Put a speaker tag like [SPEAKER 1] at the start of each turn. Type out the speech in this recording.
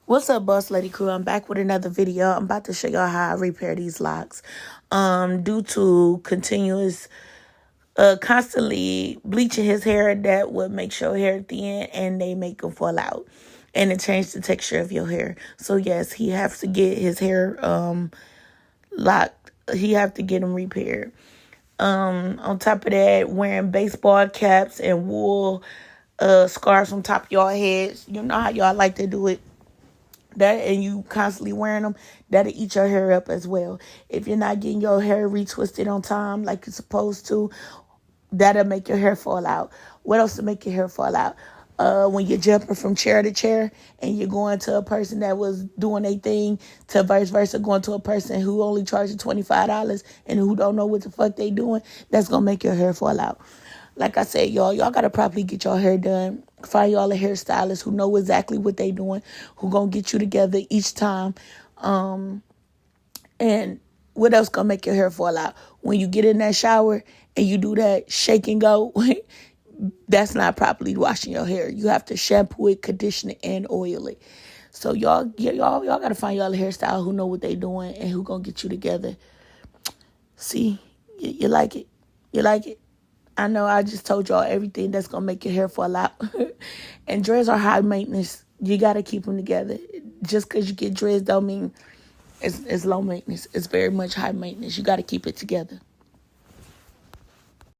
[SPEAKER 1] What's up, Boss Lady Crew? I'm back with another video. I'm about to show y'all how I repair these locks. Due to continuous, constantly bleaching his hair, that would make your hair thin and they make them fall out. And it changed the texture of your hair. So yes, he has to get his hair locked. He have to get them repaired. On top of that, wearing baseball caps and wool scarves on top of your heads. You know how y'all like to do it. That, and you constantly wearing them, that'll eat your hair up as well. If you're not getting your hair retwisted on time like you're supposed to, that'll make your hair fall out. What else to make your hair fall out? When you're jumping from chair to chair and you're going to a person that was doing a thing to vice versa, going to a person who only charged you $25 and who don't know what the fuck they doing, that's going to make your hair fall out. Like I said, y'all got to properly get your hair done. Find y'all a hairstylist who know exactly what they doing, who going to get you together each time. And what else going to make your hair fall out? When you get in that shower and you do that shake and go, that's not properly washing your hair. You have to shampoo it, condition it, and oil it. So y'all got to find y'all a hairstyle who know what they doing and who going to get you together. See, you like it? You like it? I know I just told y'all everything that's going to make your hair fall out. And dreads are high maintenance. You got to keep them together. Just because you get dreads don't mean it's low maintenance. It's very much high maintenance. You got to keep it together.